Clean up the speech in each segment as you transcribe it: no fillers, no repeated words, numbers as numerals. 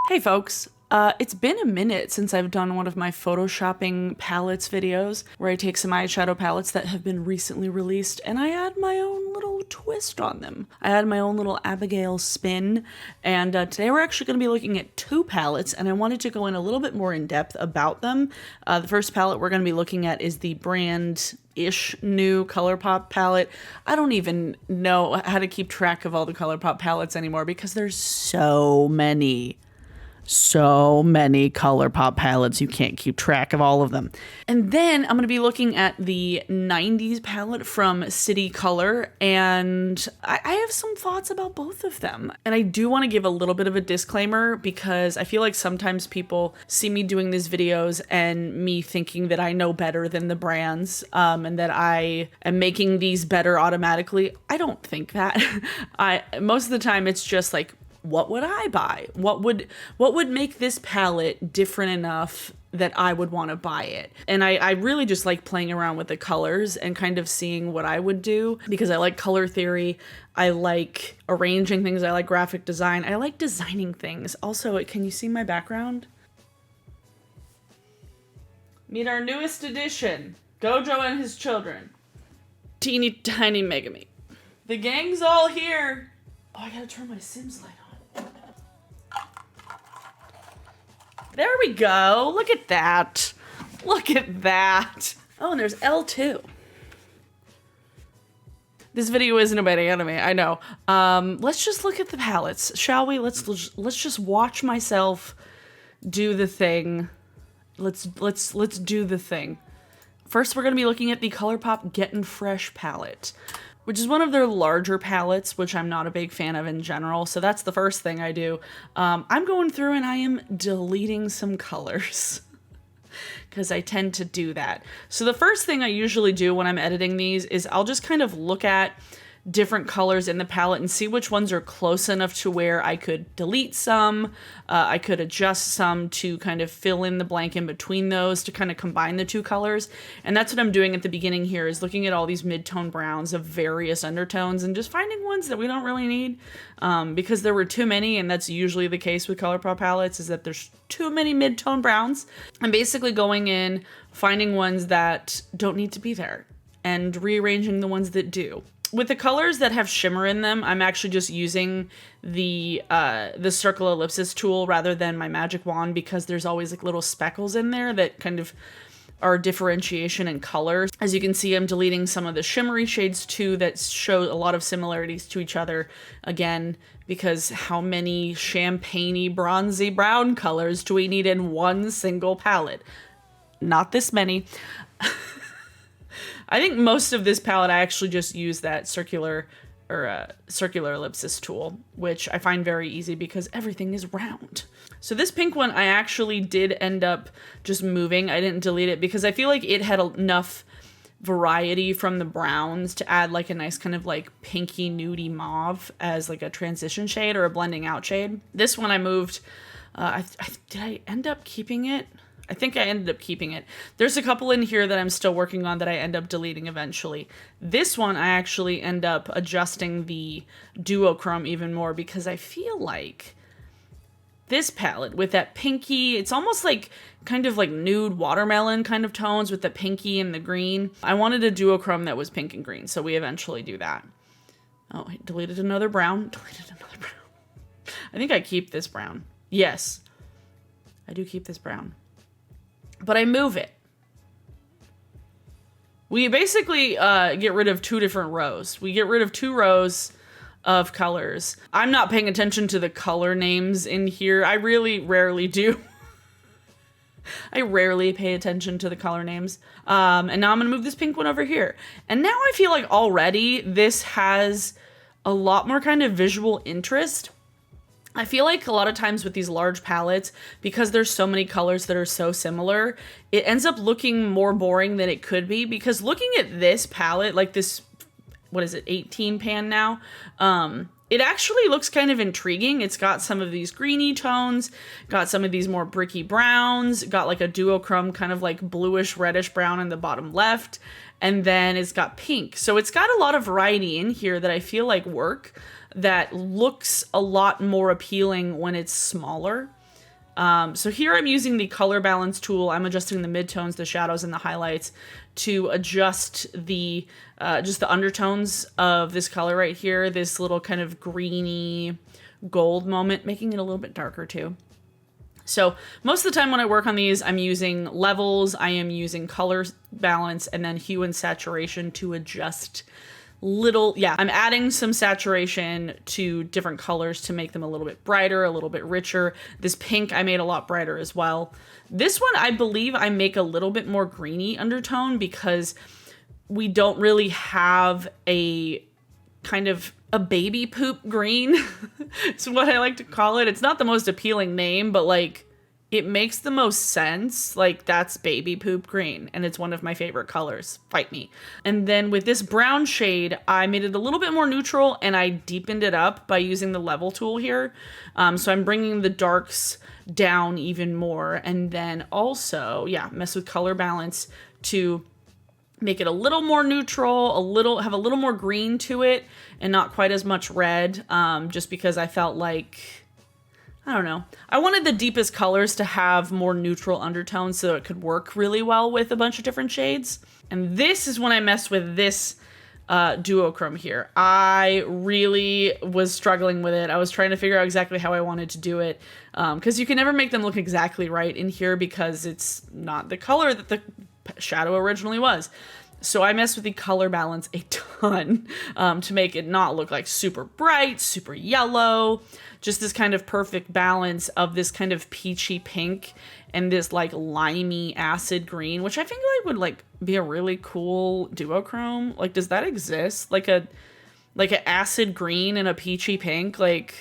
Hey folks, it's been a minute since I've done one of my photoshopping palettes videos where I take some eyeshadow palettes that have been recently released and I add my own little twist on them. I add my own little Abigail spin, and today we're actually going to be looking at two palettes, and I wanted to go in a little bit more in depth about them. The first palette we're going to be looking at is the brand-ish new ColourPop palette. I don't even know how to keep track of all the ColourPop palettes anymore because there's so many ColourPop palettes, you can't keep track of all of them. And then I'm going to be looking at the 90s palette from City Color, and I have some thoughts about both of them. And I do want to give a little bit of a disclaimer because I feel like sometimes people see me doing these videos and me thinking that I know better than the brands, and that I am making these better automatically. I don't think that. Most of the time it's just like, what would I buy? What would make this palette different enough that I would want to buy it? And I really just like playing around with the colors and kind of seeing what I would do because I like color theory. I like arranging things. I like graphic design. I like designing things. Also, can you see my background? Meet our newest addition, Gojo and his children. Teeny tiny Megami. The gang's all here. Oh, I gotta turn my Sims light on. There we go. Look at that. Look at that. Oh, and there's L2. This video isn't about anime, I know. Let's just look at the palettes, shall we? Let's just watch myself do the thing. Let's do the thing. First, we're gonna be looking at the ColourPop Get Fresh palette, which is one of their larger palettes, which I'm not a big fan of in general. So that's the first thing I do. I'm going through and I am deleting some colors because I tend to do that. So the first thing I usually do when I'm editing these is I'll just kind of look at different colors in the palette and see which ones are close enough to where I could delete some, I could adjust some to kind of fill in the blank in between those to kind of combine the two colors. And that's what I'm doing at the beginning here, is looking at all these mid-tone browns of various undertones and just finding ones that we don't really need, because there were too many, and that's usually the case with ColourPop palettes, is that there's too many mid-tone browns. I'm basically going in, finding ones that don't need to be there, and rearranging the ones that do. With the colors that have shimmer in them, I'm actually just using the circle ellipsis tool rather than my magic wand, because there's always like little speckles in there that kind of are differentiation in colors. As you can see, I'm deleting some of the shimmery shades too that show a lot of similarities to each other, again, because how many champagne-y, bronzy brown colors do we need in one single palette? Not this many. I think most of this palette, I actually just use that circular ellipsis tool, which I find very easy because everything is round. So this pink one, I actually did end up just moving. I didn't delete it because I feel like it had enough variety from the browns to add like a nice kind of like pinky nudie mauve as like a transition shade or a blending out shade. This one I moved. Did I end up keeping it? I think I ended up keeping it. There's a couple in here that I'm still working on that I end up deleting eventually. This one, I actually end up adjusting the duochrome even more because I feel like this palette with that pinky, it's almost like kind of like nude watermelon kind of tones with the pinky and the green. I wanted a duochrome that was pink and green, so we eventually do that. Oh, I deleted another brown. I think I keep this brown. Yes, I do keep this brown. But I move it. We basically get rid of two different rows. We get rid of two rows of colors. I'm not paying attention to the color names in here. I really rarely do. I rarely pay attention to the color names. And now I'm gonna move this pink one over here. And now I feel like already this has a lot more kind of visual interest. I feel like a lot of times with these large palettes, because there's so many colors that are so similar, it ends up looking more boring than it could be, because looking at this palette, like this, what is it, 18 pan now, it actually looks kind of intriguing. It's got some of these greeny tones, got some of these more bricky browns, got like a duochrome kind of like bluish reddish brown in the bottom left, and then it's got pink. So it's got a lot of variety in here that I feel like work, that looks a lot more appealing when it's smaller. So here I'm using the color balance tool. I'm adjusting the midtones, the shadows, and the highlights to adjust the just the undertones of this color right here, this little kind of greeny gold moment, making it a little bit darker too. So most of the time when I work on these, I'm using levels, I am using color balance, and then hue and saturation to adjust I'm adding some saturation to different colors to make them a little bit brighter, a little bit richer. This pink I made a lot brighter as well. This one, I believe I make a little bit more greeny undertone because we don't really have a kind of a baby poop green. It's what I like to call it. It's not the most appealing name, but like it makes the most sense. Like that's baby poop green, and it's one of my favorite colors. Fight me. And then with this brown shade, I made it a little bit more neutral and I deepened it up by using the level tool here. So I'm bringing the darks down even more, and then also, mess with color balance to make it a little more neutral, have a little more green to it, and not quite as much red, just because I felt like, I don't know, I wanted the deepest colors to have more neutral undertones so it could work really well with a bunch of different shades. And this is when I messed with this duochrome here. I really was struggling with it. I was trying to figure out exactly how I wanted to do it, because you can never make them look exactly right in here because it's not the color that the shadow originally was. So I messed with the color balance a ton to make it not look like super bright, super yellow, just this kind of perfect balance of this kind of peachy pink and this like limey acid green, which I think like would like be a really cool duochrome. Like, does that exist? Like an acid green and a peachy pink? Like,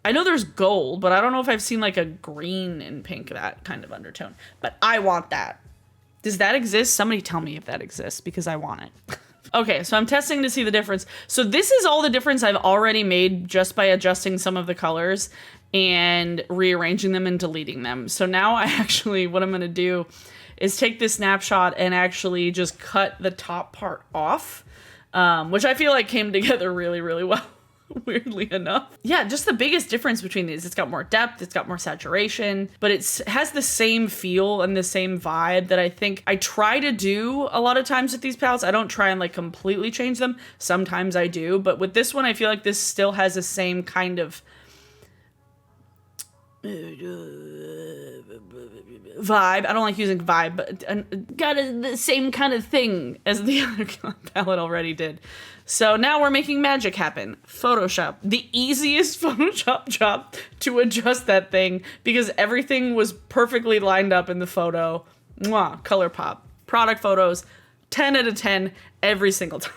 I know there's gold, but I don't know if I've seen like a green and pink, that kind of undertone. But I want that. Does that exist? Somebody tell me if that exists because I want it. Okay, so I'm testing to see the difference. So this is all the difference I've already made just by adjusting some of the colors and rearranging them and deleting them. So now what I'm gonna do is take this snapshot and actually just cut the top part off, which I feel like came together really, really well. Weirdly enough. Yeah, just the biggest difference between these. It's got more depth, it's got more saturation, but it has the same feel and the same vibe that I think I try to do a lot of times with these palettes. I don't try and like completely change them. Sometimes I do, but with this one, I feel like this still has the same kind of vibe. I don't like using vibe, but got the same kind of thing as the other palette already did. So now we're making magic happen. Photoshop. The easiest Photoshop job to adjust that thing because everything was perfectly lined up in the photo. Mwah, ColourPop. Product photos, 10 out of 10 every single time.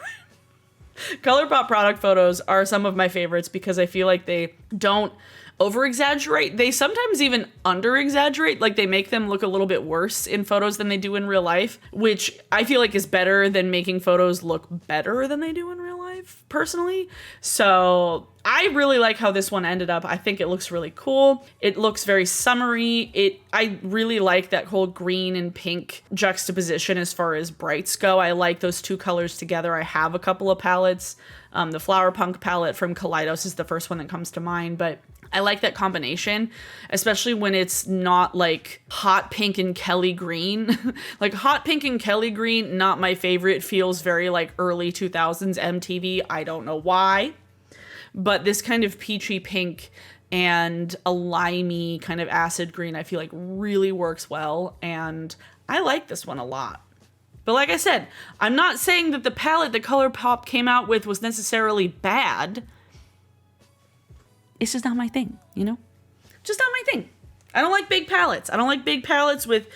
ColourPop product photos are some of my favorites because I feel like they don't over-exaggerate. They sometimes even under-exaggerate. Like they make them look a little bit worse in photos than they do in real life, which I feel like is better than making photos look better than they do in real life, personally. So I really like how this one ended up. I think it looks really cool. It looks very summery. I really like that whole green and pink juxtaposition as far as brights go. I like those two colors together. I have a couple of palettes. The Flower Punk palette from Kaleidos is the first one that comes to mind, but I like that combination, especially when it's not like hot pink and Kelly green. Like hot pink and Kelly green, not my favorite. Feels very like early 2000s MTV. I don't know why. But this kind of peachy pink and a limey kind of acid green, I feel like really works well. And I like this one a lot. But like I said, I'm not saying that the palette that ColourPop came out with was necessarily bad. It's just not my thing, you know? Just not my thing. I don't like big palettes. I don't like big palettes with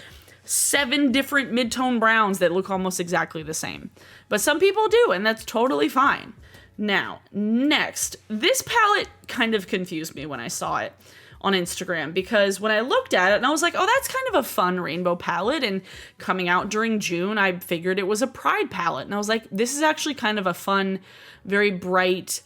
7 different mid-tone browns that look almost exactly the same. But some people do, and that's totally fine. Now, next, this palette kind of confused me when I saw it on Instagram because when I looked at it and I was like, oh, that's kind of a fun rainbow palette, and coming out during June, I figured it was a Pride palette. And I was like, this is actually kind of a fun, very bright,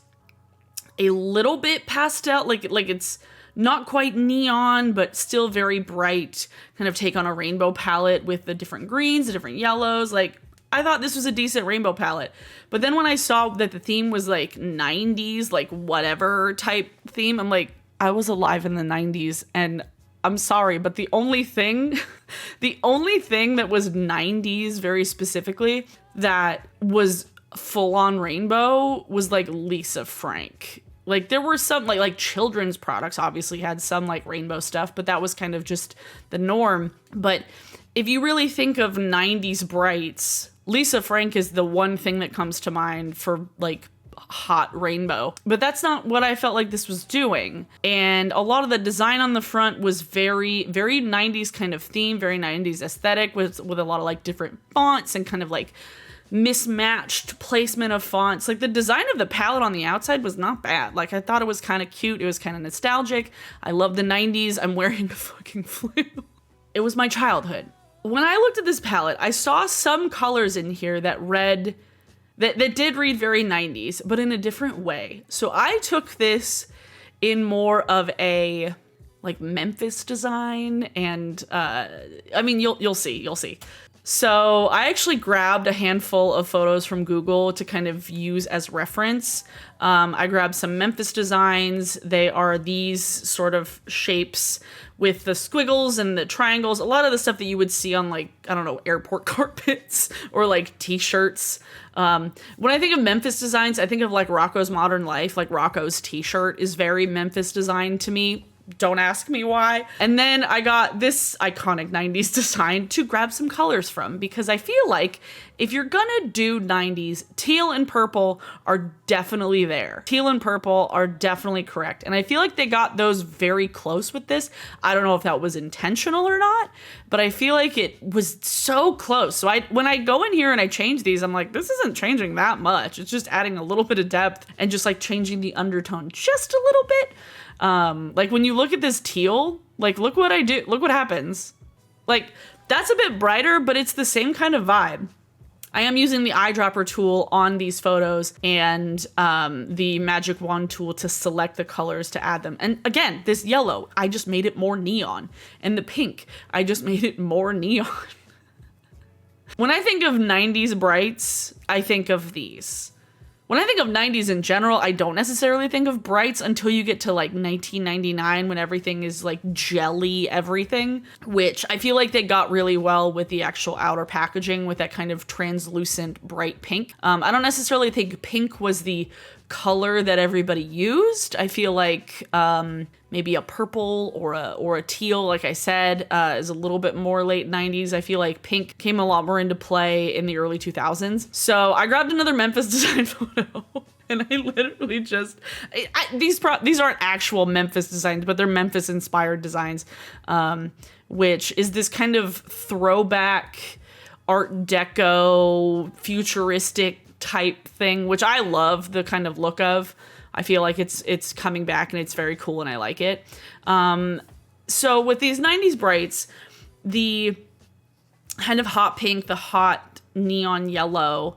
a little bit pastel, like it's not quite neon, but still very bright, kind of take on a rainbow palette with the different greens, the different yellows. Like, I thought this was a decent rainbow palette. But then when I saw that the theme was like 90s, like whatever type theme, I'm like, I was alive in the 90s, and I'm sorry, but the only thing that was 90s very specifically that was full on rainbow was like Lisa Frank. Like there were some like children's products obviously had some like rainbow stuff, but that was kind of just the norm. But if you really think of 90s brights, Lisa Frank is the one thing that comes to mind for like hot rainbow. But that's not what I felt like this was doing. And a lot of the design on the front was very, very 90s kind of theme, very 90s aesthetic with a lot of like different fonts and kind of like mismatched placement of fonts. Like the design of the palette on the outside was not bad. Like I thought it was kind of cute. It was kind of nostalgic. I love the 90s. I'm wearing a fucking flannel. It was my childhood. When I looked at this palette, I saw some colors in here that did read very 90s, but in a different way. So I took this in more of a like Memphis design, and I mean you'll see. So I actually grabbed a handful of photos from Google to kind of use as reference. I grabbed some Memphis designs. They are these sort of shapes with the squiggles and the triangles. A lot of the stuff that you would see on like, I don't know, airport carpets or like t-shirts. When I think of Memphis designs, I think of like Rocco's Modern Life. Like Rocco's t-shirt is very Memphis design to me. Don't ask me why. And then I got this iconic 90s design to grab some colors from, because I feel like if you're gonna do 90s, teal and purple are definitely there. Teal and purple are definitely correct. And I feel like they got those very close with this. I don't know if that was intentional or not, but I feel like it was so close. So when I go in here and I change these, I'm like, this isn't changing that much. It's just adding a little bit of depth and just like changing the undertone just a little bit. Like when you look at this teal, like look what I do, look what happens. Like that's a bit brighter, but it's the same kind of vibe. I am using the eyedropper tool on these photos and the magic wand tool to select the colors to add them. And again, this yellow, I just made it more neon. And the pink, I just made it more neon. When I think of 90s brights, I think of these. When I think of 90s in general, I don't necessarily think of brights until you get to like 1999 when everything is like jelly everything, which I feel like they got really well with the actual outer packaging with that kind of translucent bright pink. I don't necessarily think pink was the color that everybody used. I feel like maybe a purple or a teal, like I said, is a little bit more late 90s. I feel like pink came a lot more into play in the early 2000s. So I grabbed another Memphis design photo and I literally just, these aren't actual Memphis designs, but they're Memphis inspired designs, which is this kind of throwback Art Deco futuristic type thing, which I love the kind of look of. I feel like it's coming back and it's very cool and I like it. So with these 90s brights, the kind of hot pink, the hot neon yellow,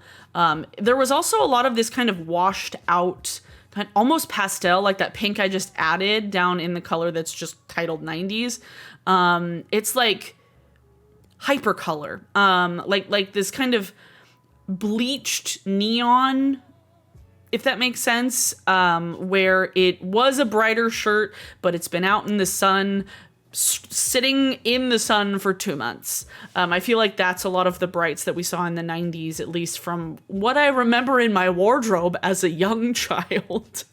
there was also a lot of this kind of washed out, kind of almost pastel, like that pink I just added down in the color that's just titled 90s. It's like hypercolor, like this kind of bleached neon, if that makes sense, where it was a brighter shirt, but it's been out in the sun, sitting in the sun for 2 months. I feel like that's a lot of the brights that we saw in the 90s, at least from what I remember in my wardrobe as a young child.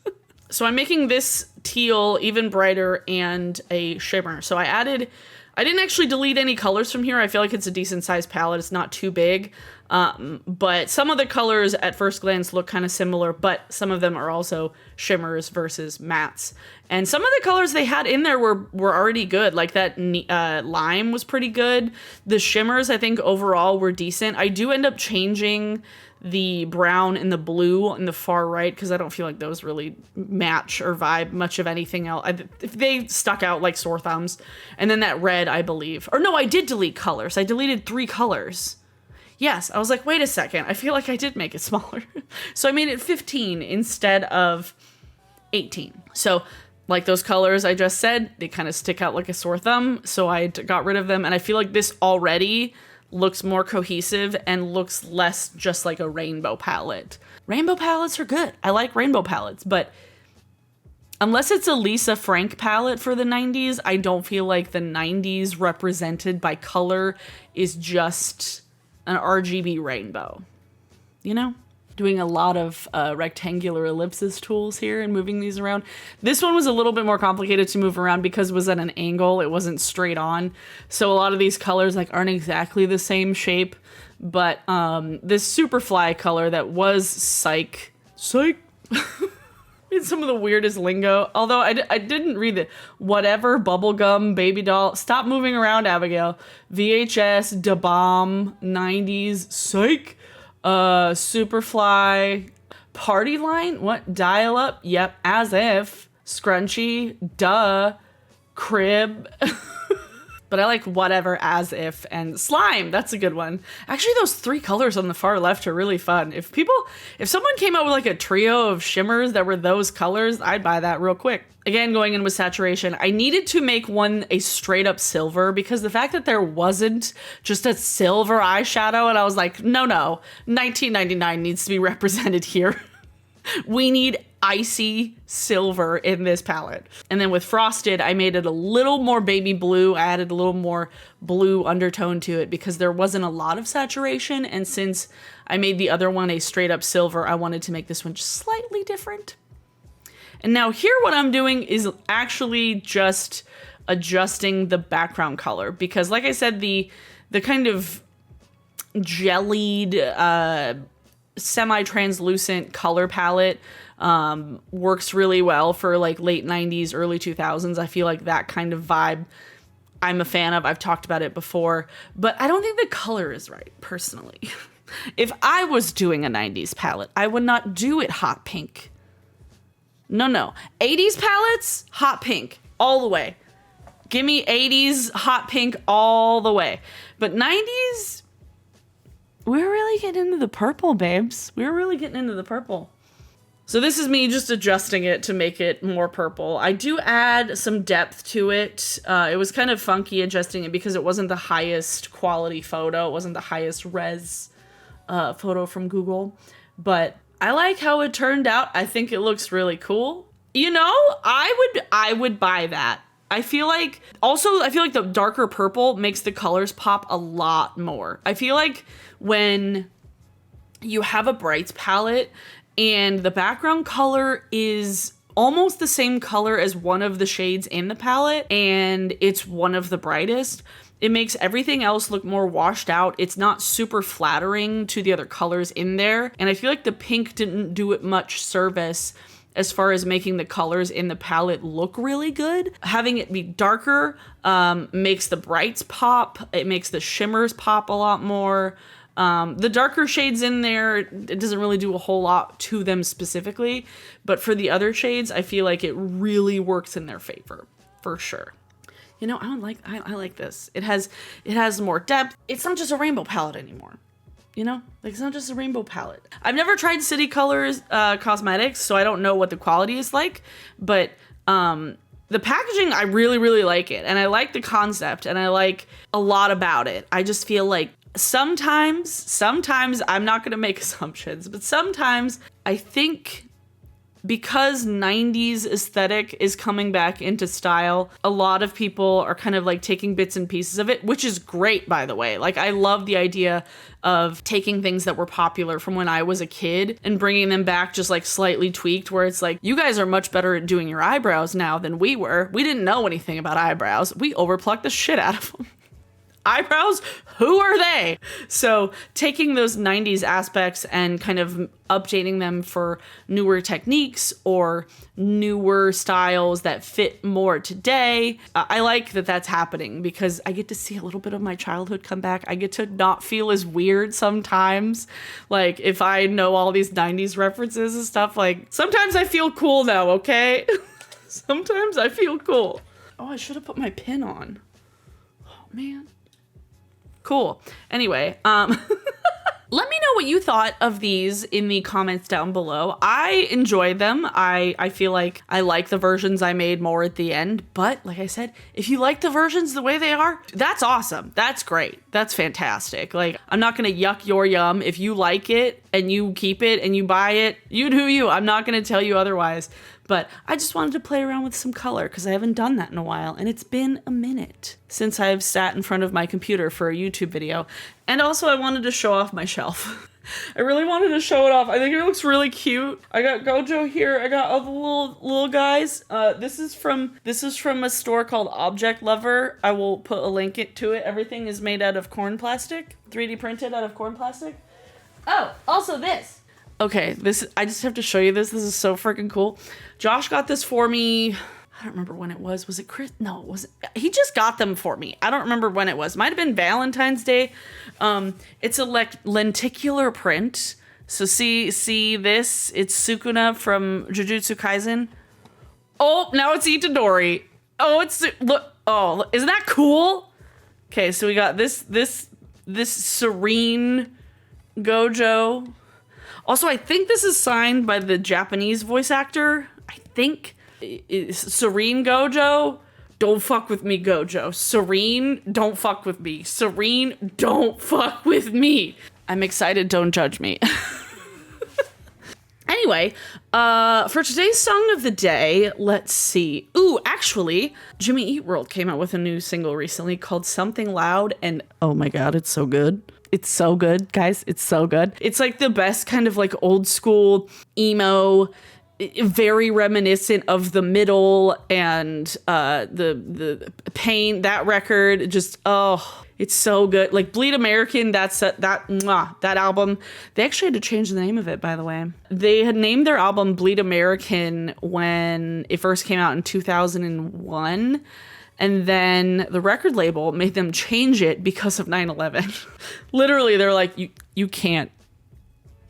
So I'm making this teal even brighter and a shimmer. So I didn't actually delete any colors from here. I feel like it's a decent sized palette. It's not too big. But some of the colors at first glance look kind of similar, but some of them are also shimmers versus mattes. And some of the colors they had in there were already good. Like that lime was pretty good. The shimmers, I think overall were decent. I do end up changing the brown and the blue in the far right because I don't feel like those really match or vibe much of anything else. They stuck out like sore thumbs. And then that red, I believe. Or no, I did delete colors. I deleted 3 colors. Yes, I was like, wait a second. I feel like I did make it smaller. So I made it 15 instead of 18. So like those colors I just said, they kind of stick out like a sore thumb. So I got rid of them. And I feel like this already looks more cohesive and looks less just like a rainbow palette. Rainbow palettes are good. I like rainbow palettes, but Unless it's a Lisa Frank palette for the 90s, I don't feel like the 90s represented by color is just an RGB rainbow. You know? Doing a lot of rectangular ellipsis tools here and moving these around. This one was a little bit more complicated to move around because it was at an angle. It wasn't straight on. So a lot of these colors like aren't exactly the same shape. But this Superfly color that was Psych. It's some of the weirdest lingo. Although I didn't read it. Whatever, bubblegum, baby doll. Stop moving around, Abigail. VHS, Da Bomb, 90s, Psych. Superfly, Party Line, what? Dial Up, yep, As If, Scrunchy, Duh, Crib. But I like Whatever, As If, and Slime. That's a good one. Actually, those 3 colors on the far left are really fun. If someone came out with like a trio of shimmers that were those colors, I'd buy that real quick. Again, going in with saturation, I needed to make one a straight up silver because the fact that there wasn't just a silver eyeshadow, and I was like, no, 1999 needs to be represented here. We need icy silver in this palette. And then with Frosted, I made it a little more baby blue. I added a little more blue undertone to it because there wasn't a lot of saturation. And since I made the other one a straight up silver, I wanted to make this one just slightly different. And now here what I'm doing is actually just adjusting the background color because like I said, the kind of jellied, semi-translucent color palette works really well for like late 90s, early 2000s. I feel like that kind of vibe I'm a fan of. I've talked about it before, but I don't think the color is right, personally. If I was doing a 90s palette, I would not do it hot pink. No. 80s palettes, hot pink, all the way. Give me 80s hot pink all the way. But 90s, we're really getting into the purple, babes. We're really getting into the purple. So this is me just adjusting it to make it more purple. I do add some depth to it. It was kind of funky adjusting it because it wasn't the highest quality photo. It wasn't the highest res photo from Google. But I like how it turned out. I think it looks really cool. You know, I would buy that. I feel like the darker purple makes the colors pop a lot more. I feel like when you have a brights palette and the background color is almost the same color as one of the shades in the palette and it's one of the brightest, it makes everything else look more washed out. It's not super flattering to the other colors in there. And I feel like the pink didn't do it much service as far as making the colors in the palette look really good. Having it be darker makes the brights pop. It makes the shimmers pop a lot more. The darker shades in there, it doesn't really do a whole lot to them specifically. But for the other shades, I feel like it really works in their favor, for sure. You know, I like this. It has more depth. It's not just a rainbow palette anymore. You know, like it's not just a rainbow palette. I've never tried City Colors cosmetics, so I don't know what the quality is like, but the packaging, I really, really like it. And I like the concept and I like a lot about it. I just feel like sometimes I'm not going to make assumptions, but sometimes I think because 90s aesthetic is coming back into style, a lot of people are kind of like taking bits and pieces of it, which is great, by the way. Like, I love the idea of taking things that were popular from when I was a kid and bringing them back just like slightly tweaked, where it's like, you guys are much better at doing your eyebrows now than we were. We didn't know anything about eyebrows. We overplucked the shit out of them. Eyebrows, who are they? So taking those 90s aspects and kind of updating them for newer techniques or newer styles that fit more today. I like that that's happening because I get to see a little bit of my childhood come back. I get to not feel as weird sometimes. Like, if I know all these 90s references and stuff, like, sometimes I feel cool now, okay? Sometimes I feel cool. Oh, I should have put my pin on. Oh, man. Cool. Anyway, let me know what you thought of these in the comments down below. I enjoyed them. I feel like I like the versions I made more at the end. But like I said, if you like the versions the way they are, that's awesome. That's great. that's fantastic. Like, I'm not going to yuck your yum. If you like it and you keep it and you buy it, you do you. I'm not going to tell you otherwise. But I just wanted to play around with some color because I haven't done that in a while. And it's been a minute since I've sat in front of my computer for a YouTube video. And also I wanted to show off my shelf. I really wanted to show it off. I think it looks really cute. I got Gojo here. I got all the little guys. This is from a store called Object Lover. I will put a link to it. Everything is made out of corn plastic, 3D printed out of corn plastic. Oh, also this. Okay, I just have to show you this. This is so freaking cool. Josh got this for me. I don't remember when it was. Was it Chris? No, it wasn't. He just got them for me. I don't remember when it was. Might have been Valentine's Day. It's a lenticular print. So see this? It's Sukuna from Jujutsu Kaisen. Oh, now it's Itadori. Oh, look. Oh, isn't that cool? Okay, so we got this serene Gojo. Also, I think this is signed by the Japanese voice actor. I think it's Serene Gojo. Don't fuck with me, Gojo. Serene, don't fuck with me. Serene, don't fuck with me. I'm excited, don't judge me. Anyway, for today's song of the day, let's see. Ooh, actually, Jimmy Eat World came out with a new single recently called Something Loud, and oh my god, it's so good. It's so good, guys. It's so good. It's like the best kind of like old school emo, very reminiscent of The Middle and the Pain. That record, just it's so good. Like Bleed American, that album. They actually had to change the name of it, by the way. They had named their album Bleed American when it first came out in 2001. And then the record label made them change it because of 9/11. Literally, they're like, you can't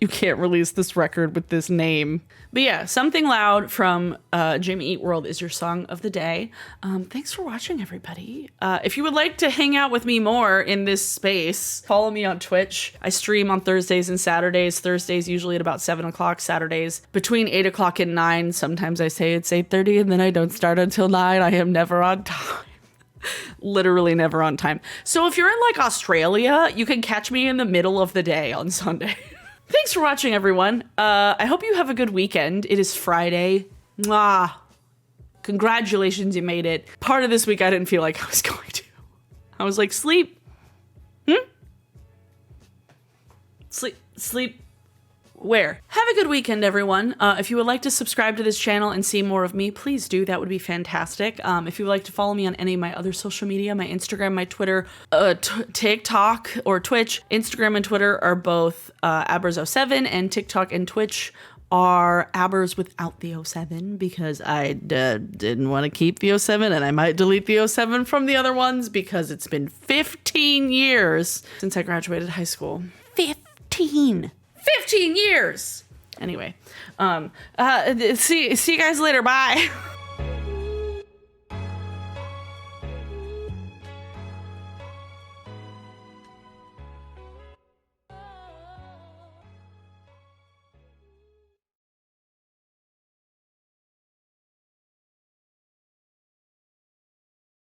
release this record with this name. But yeah, Something Loud from Jimmy Eat World is your song of the day. Thanks for watching, everybody. If you would like to hang out with me more in this space, follow me on Twitch. I stream on Thursdays and Saturdays. Thursdays usually at about 7 o'clock. Saturdays between 8 o'clock and 9. Sometimes I say it's 8:30 and then I don't start until 9. I am never on time. Literally never on time. So if you're in like Australia, you can catch me in the middle of the day on Sunday. Thanks for watching, everyone. I hope you have a good weekend. It is Friday. Mwah. Congratulations, you made it. Part of this week I didn't feel like I was going to. I was like, sleep. Sleep. Where? Have a good weekend, everyone. If you would like to subscribe to this channel and see more of me, please do. That would be fantastic. If you would like to follow me on any of my other social media, my Instagram, my Twitter, TikTok or Twitch, Instagram and Twitter are both Abers07, and TikTok and Twitch are Abers without the 07 because I didn't want to keep the 07 and I might delete the 07 from the other ones because it's been 15 years since I graduated high school. 15 years. Anyway, see you guys later. Bye.